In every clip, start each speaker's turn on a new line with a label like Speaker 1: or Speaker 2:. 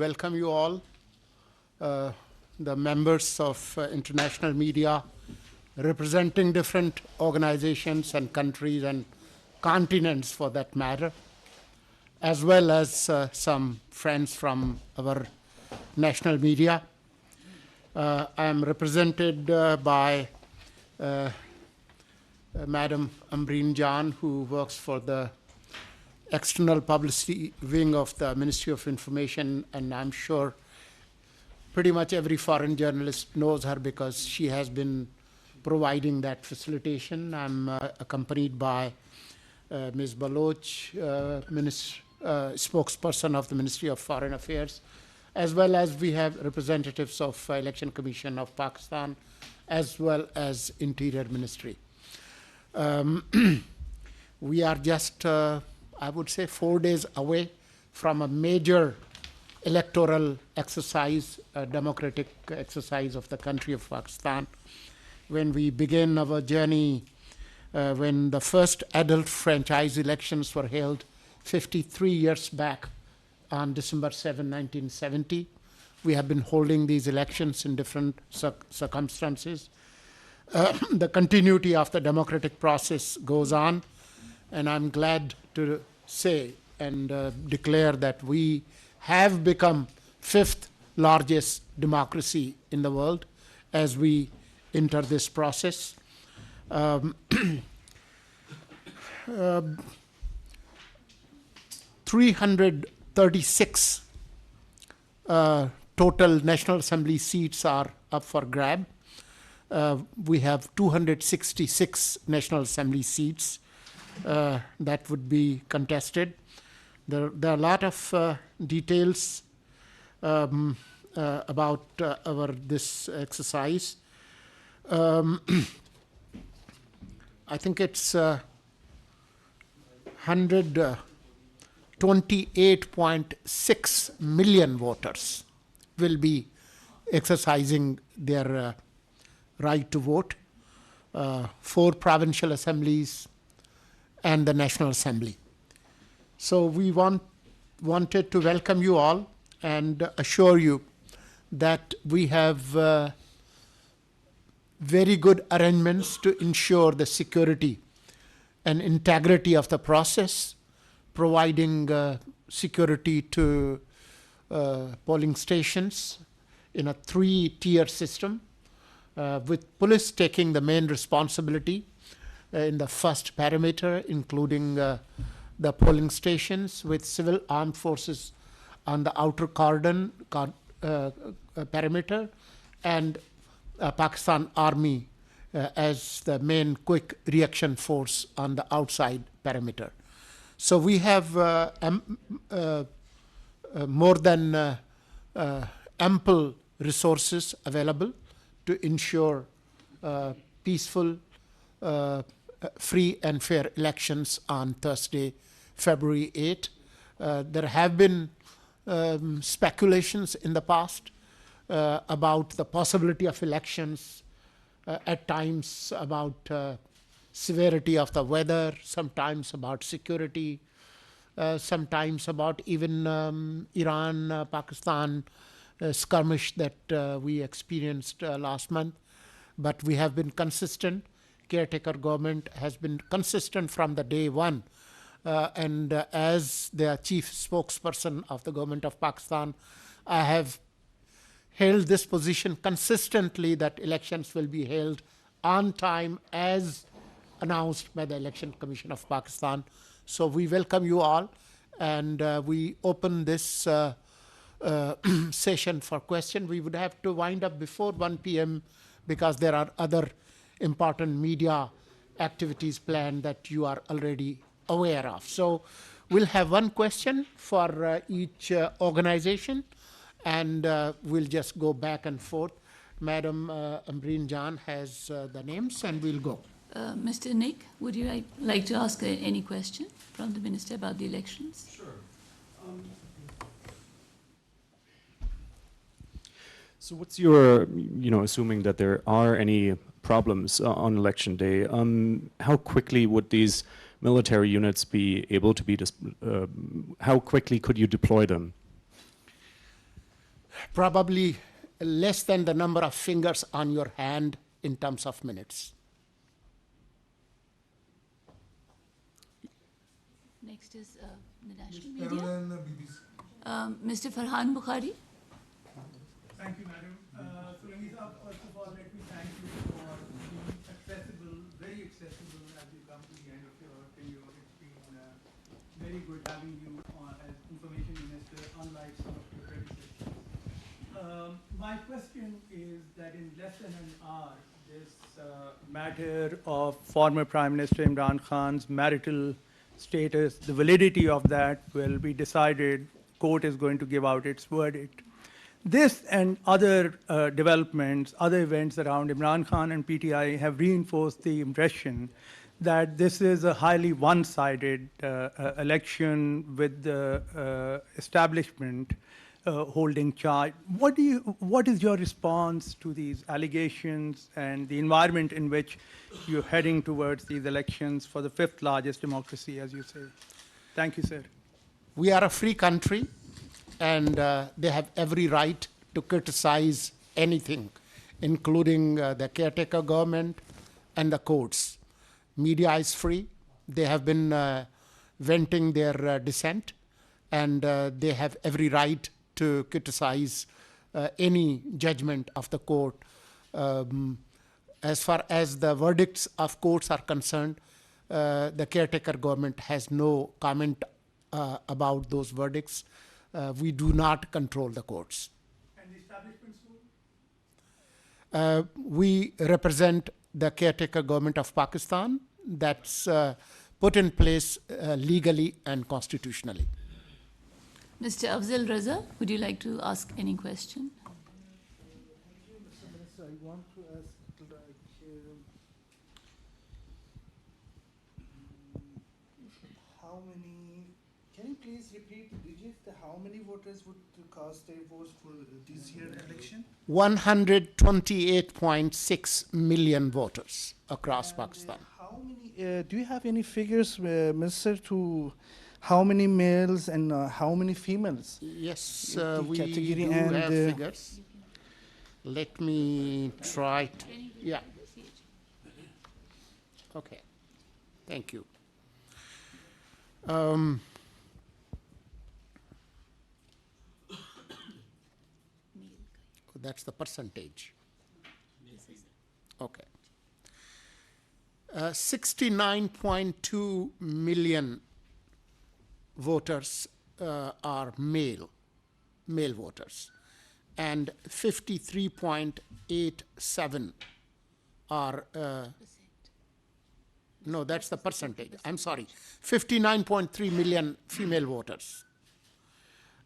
Speaker 1: welcome you all, the members of international media representing different organizations and countries and continents for that matter, as well as some friends from our national media. I am represented by Madam Ambreen Jan, who works for the external publicity wing of the Ministry of Information, and I'm sure pretty much every foreign journalist knows her because she has been providing that facilitation. I'm accompanied by Ms. Baloch, spokesperson of the Ministry of Foreign Affairs, as well as we have representatives of Election Commission of Pakistan, as well as Interior Ministry. We are just I would say 4 days away from a major electoral exercise, a democratic exercise of the country of Pakistan. When we began our journey, when the first adult franchise elections were held 53 years back on December 7, 1970, we have been holding these elections in different circumstances. The continuity of the democratic process goes on, and I'm glad to say and declare that we have become 5th largest democracy in the world as we enter this process. 336 total National Assembly seats are up for grab. We have 266 National Assembly seats that would be contested. There are a lot of details about this exercise. I think it's 128.6 million voters will be exercising their right to vote. 4 provincial assemblies and the National Assembly. So we wanted to welcome you all and assure you that we have very good arrangements to ensure the security and integrity of the process, providing security to polling stations in a 3-tier system, with police taking the main responsibility in the first parameter, including the polling stations, with civil armed forces on the outer cordon perimeter, and Pakistan Army as the main quick reaction force on the outside perimeter. So we have more than ample resources available to ensure peaceful, free and fair elections on Thursday, February 8. There have been speculations in the past about the possibility of elections, at times about severity of the weather, sometimes about security, sometimes about even Iran-Pakistan skirmish that we experienced last month. But we have been consistent. Caretaker government has been consistent from the day one. And as the chief spokesperson of the government of Pakistan, I have held this position consistently that elections will be held on time as announced by the Election Commission of Pakistan. So we welcome you all, and we open this session for question. We would have to wind up before 1 p.m. because there are other important media activities planned that you are already aware of. So we'll have one question for each organization, and we'll just go back and forth. Madam Ambreen Jan has the names, and we'll go.
Speaker 2: Mr. Nick, would you like to ask any question from the Minister about the elections?
Speaker 3: Sure. So what's your, assuming that there are any problems on election day, how quickly would these military units be able to be, how quickly could you deploy them?
Speaker 1: Probably less than the number of fingers on your hand in terms of minutes.
Speaker 2: Next is the national media. Mr. Farhan Bukhari.
Speaker 4: Thank you, Madam. Solangi sir, first of all, let me thank you for being accessible, very accessible as you come to the end of your tenure. It's been very good having you as information minister, unlike some of your predecessors. My question is that in less than an hour, this matter of former Prime Minister Imran Khan's marital status, the validity of that will be decided. Court is going to give out its verdict. This and other developments, other events around Imran Khan and PTI have reinforced the impression that this is a highly one-sided election with the establishment holding charge. What is your response to these allegations and the environment in which you're heading towards these elections for the fifth largest democracy, as you say? Thank you, sir.
Speaker 1: We are a free country, and they have every right to criticize anything, including the caretaker government and the courts. Media is free. They have been venting their dissent, and they have every right to criticize any judgment of the court. As far as the verdicts of courts are concerned, the caretaker government has no comment about those verdicts. We do not control the courts.
Speaker 4: And the establishment school?
Speaker 1: We represent the caretaker government of Pakistan that's put in place legally and constitutionally.
Speaker 2: Mr. Afzal Raza, would you like to ask any question?
Speaker 5: Thank you, Mr. Minister. I want to ask, how many, can you please repeat the digits, how many voters would cast their votes for this year's election?
Speaker 1: 128.6 million voters across Pakistan.
Speaker 5: How many, do you have any figures, Minister, to how many males and how many females?
Speaker 1: Yes,
Speaker 5: The
Speaker 1: we
Speaker 5: category
Speaker 1: do
Speaker 5: and,
Speaker 1: have figures. Let me try to, yeah. Okay, thank you. That's the percentage. Okay. 69.2 million voters are male voters, and 53.87 are, no, that's the percentage, I'm sorry, 59.3 million female voters.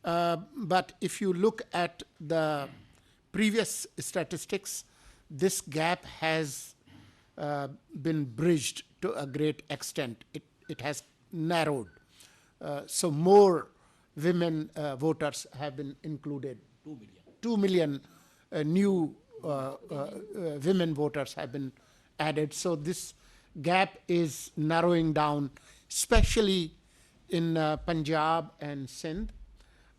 Speaker 1: But if you look at the previous statistics, this gap has been bridged to a great extent. It has narrowed. So more women voters have been included. 2 million new women voters have been added. So this gap is narrowing down, especially in Punjab and Sindh.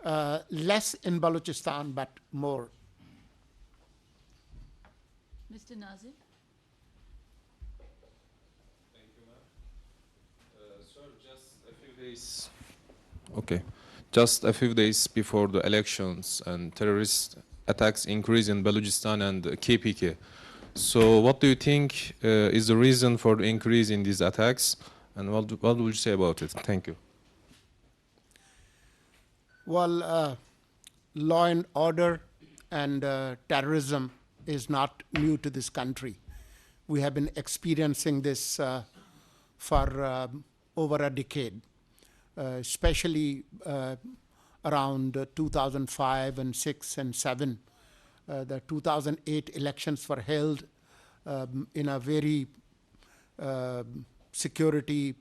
Speaker 1: Less in Balochistan, but more.
Speaker 2: Mr. Nazir?
Speaker 6: Thank you, ma'am. Sir, just a few days. Okay. Just a few days before the elections and terrorist attacks increase in Balochistan and KPK. So what do you think is the reason for the increase in these attacks? And what would you say about it? Thank you.
Speaker 1: Well, law and order and terrorism is not new to this country. We have been experiencing this for over a decade, especially around 2005 and 6 and 7. The 2008 elections were held in a very security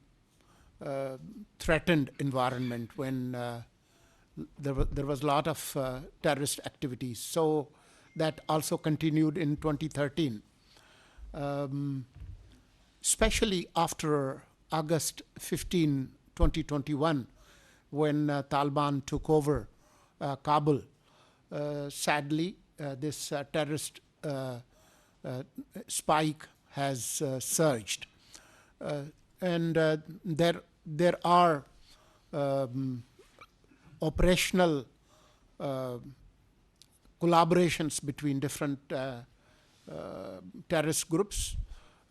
Speaker 1: threatened environment when there was a lot of terrorist activities. So that also continued in 2013, especially after August 15, 2021, when Taliban took over Kabul. sadly, this terrorist spike has surged. And there are operational collaborations between different terrorist groups.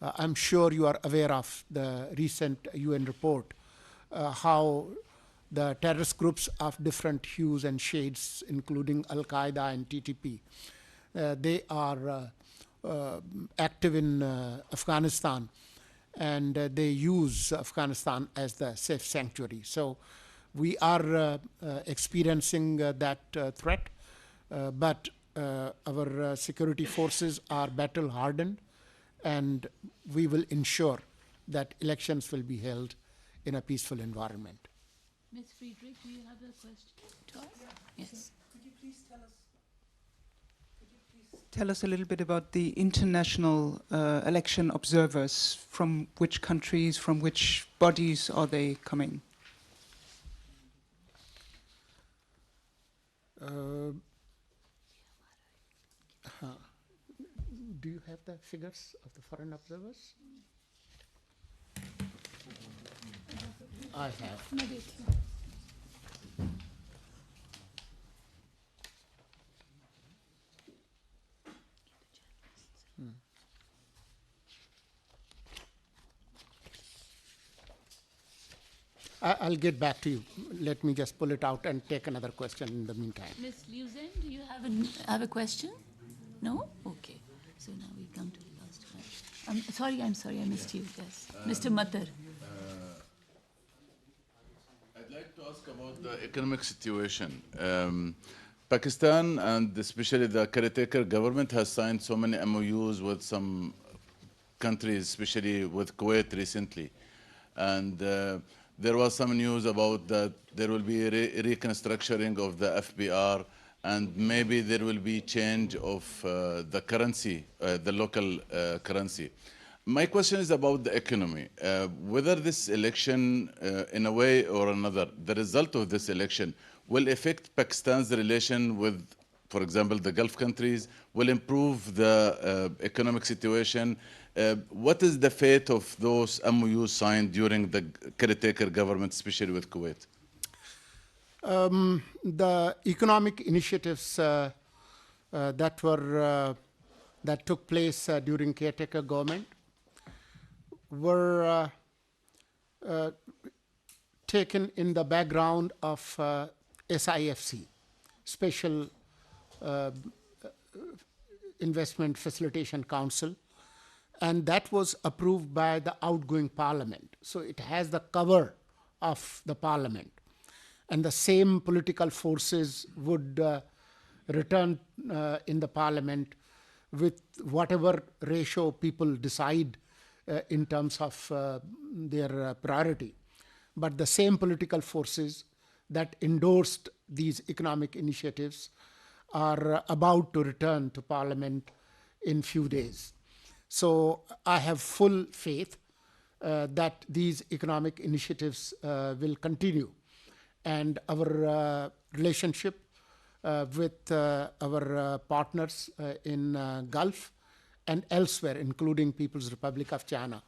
Speaker 1: I'm sure you are aware of the recent UN report, how the terrorist groups of different hues and shades, including Al-Qaeda and TTP, they are active in Afghanistan, and they use Afghanistan as the safe sanctuary. So we are experiencing that threat, but our security forces are battle hardened, and we will ensure that elections will be held in a peaceful environment.
Speaker 2: Ms. Friedrich, do you have a question to ask? Yes.
Speaker 7: Could you please tell us a little bit about the international election observers? From which countries, from which bodies are they coming?
Speaker 1: Do you have the figures of the foreign observers? I have. I'll get back to you. Let me just pull it out and take another question in the meantime.
Speaker 2: Ms. Liuzen, do you have a question? No? Okay. So now we come to the last one. I'm sorry, I missed you. Yes. Mr. Matar.
Speaker 8: I'd like to ask about the economic situation. Pakistan, and especially the caretaker government, has signed so many MOUs with some countries, especially with Kuwait recently. And there was some news about that there will be reconstructuring of the FBR, and maybe there will be change of the currency, the local currency. My question is about the economy. Whether this election, in a way or another, the result of this election will affect Pakistan's relation with, for example, the Gulf countries, will improve the economic situation. What is the fate of those MOUs signed during the caretaker government, especially with Kuwait?
Speaker 1: The economic initiatives that took place during caretaker government were taken in the background of SIFC, Special Investment Facilitation Council, and that was approved by the outgoing parliament. So it has the cover of the parliament, and the same political forces would return in the parliament with whatever ratio people decide in terms of their priority. But the same political forces that endorsed these economic initiatives are about to return to parliament in few days. So I have full faith that these economic initiatives will continue, and our relationship with our partners in Gulf and elsewhere, including People's Republic of China,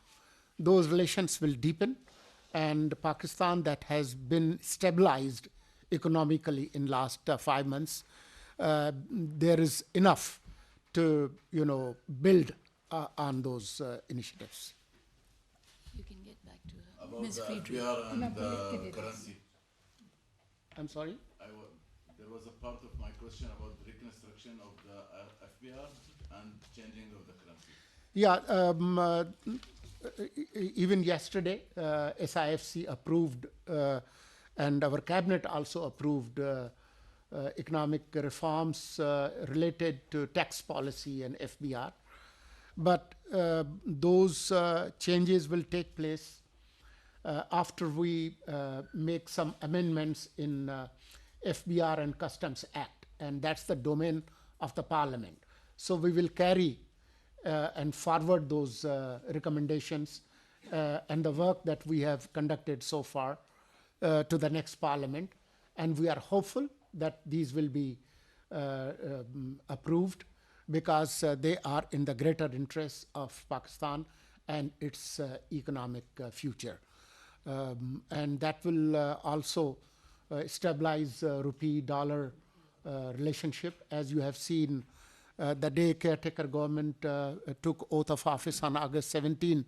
Speaker 1: those relations will deepen, and Pakistan, that has been stabilized economically in last 5 months, there is enough to build on those initiatives.
Speaker 2: You can get back to her.
Speaker 8: About
Speaker 2: Ms.
Speaker 8: the
Speaker 2: Friedrich.
Speaker 8: FBR and the currency.
Speaker 1: I'm sorry?
Speaker 8: There was a part of my question about reconstruction of the FBR and changing of the currency.
Speaker 1: Yeah, even yesterday, SIFC approved, and our cabinet also approved economic reforms related to tax policy and FBR. But those changes will take place after we make some amendments in FBR and Customs Act, and that's the domain of the Parliament. So we will carry and forward those recommendations and the work that we have conducted so far to the next Parliament, and we are hopeful that these will be approved because they are in the greater interest of Pakistan and its economic future. And that will also stabilize rupee-dollar relationship. As you have seen, the day caretaker government took oath of office on August 17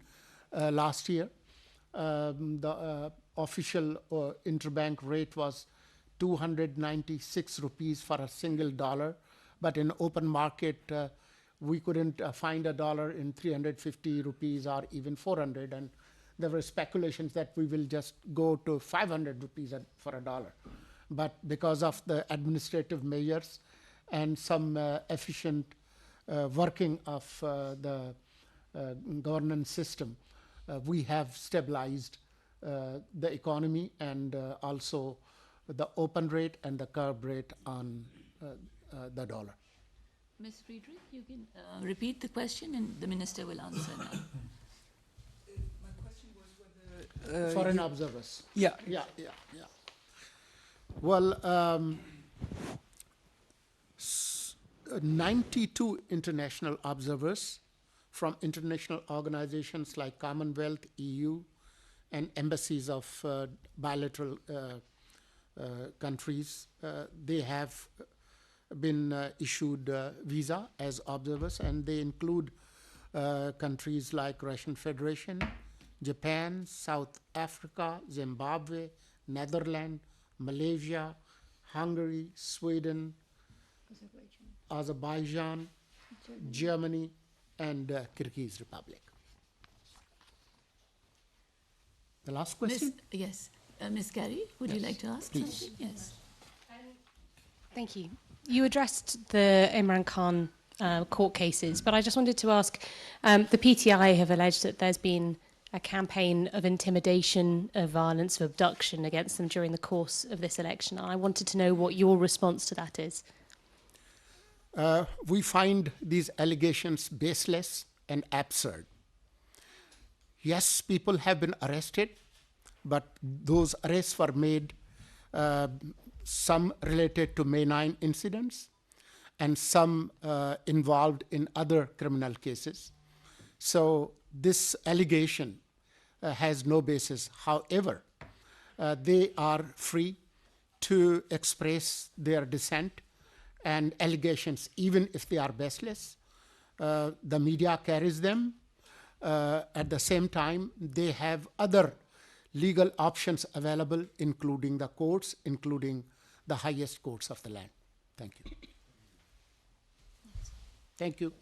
Speaker 1: last year, the official interbank rate was 296 rupees for a single dollar, but in open market we couldn't find a dollar in 350 rupees or even 400, and there were speculations that we will just go to 500 rupees for a dollar. But because of the administrative measures and some efficient working of the governance system, we have stabilized the economy and also the open rate and the curb rate on the dollar.
Speaker 2: Ms. Friedrich, you can repeat the question and the minister will answer now.
Speaker 7: My question was whether...
Speaker 1: Foreign observers.
Speaker 7: Yeah.
Speaker 1: Yeah. Well, 92 international observers from international organizations like Commonwealth, EU, and embassies of bilateral countries, they have been issued visa as observers, and they include countries like Russian Federation, Japan, South Africa, Zimbabwe, Netherlands, Malaysia, Hungary, Sweden, Azerbaijan, Germany, and Kyrgyz Republic. The last question?
Speaker 2: Yes. Ms. Gary, would you like to ask
Speaker 1: Please.
Speaker 2: something? Yes.
Speaker 9: Thank you. You addressed the Imran Khan court cases, but I just wanted to ask, the PTI have alleged that there's been a campaign of intimidation, of violence, of abduction against them during the course of this election. And I wanted to know what your response to that is.
Speaker 1: We find these allegations baseless and absurd. Yes, people have been arrested, but those arrests were made, some related to May 9 incidents and some involved in other criminal cases. So this allegation has no basis. However, they are free to express their dissent and allegations, even if they are baseless. The media carries them. At the same time, they have other legal options available, including the courts, including the highest courts of the land. Thank you. Thank you.